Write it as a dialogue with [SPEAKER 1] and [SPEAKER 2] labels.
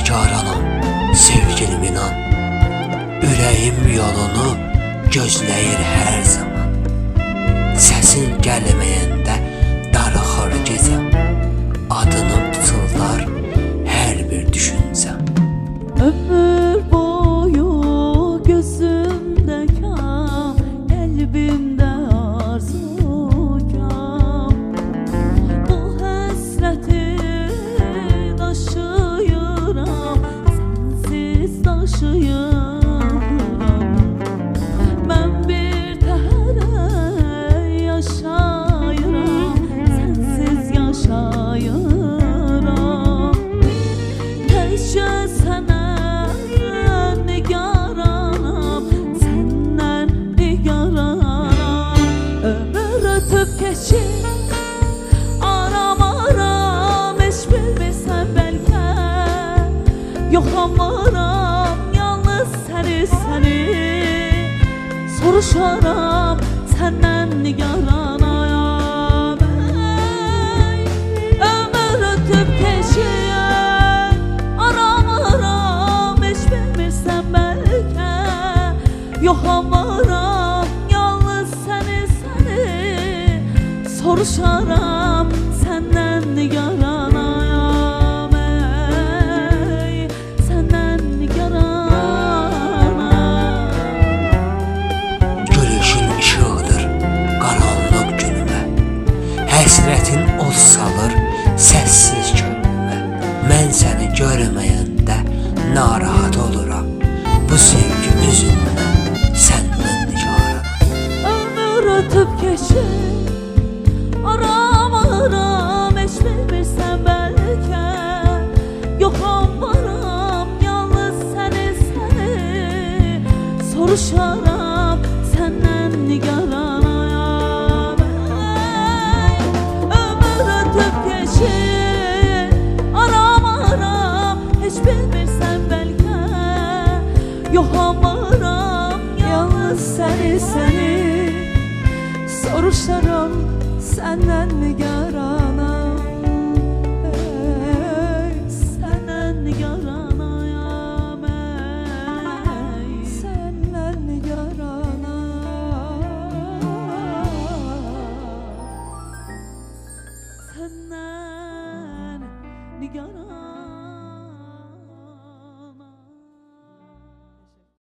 [SPEAKER 1] nigaranam, sevgilim inan. Ürəyim yolunu gözləyir hər zaman. Səsin gəlməyəndə darıxır gecəm. Adını pıçıldar hər bir düşüncəm.
[SPEAKER 2] Ömür boyu gözümdə kam, qəlbimdə arzu kam. Bu həsrəti daşıyıram, sənsiz daşıyıram. Mən bir təhərə yaşayıram, sənsiz yaşayıram. Təkcə sənə nigaranam, səndən nigaranam. Ömür ötüb keçir, aramaram, heç bilmirsən bəlkə. Yoxlamaram, yalnız səni, soruşaram, səndən nigaranam. Ömür ötüb keçir, aramaram, heç bilmirsən bəlkə. Yoxlamaram, yalnız səni, soruşaram, səndən nigaranam. Səndən nigaranam.
[SPEAKER 1] Gülüşün işığıdır qaranlıq günümə. Həsrətin od salır səssiz könlümə. Mən səni görməyəndə narahat oluram. Bu sevgi üzündən səndən nigaranam.
[SPEAKER 2] Ömür ötüb keçir, aramaram, heç bilmirsən bəlkə. Yoxlamaram, yalnız səni, soruşaram, səndən nigaranam. Ömür ötüb keçir, aramaram, heç bilmirsən bəlkə. Yoxlamaram, yalnız səni, soruşaram, səndən nigaranam.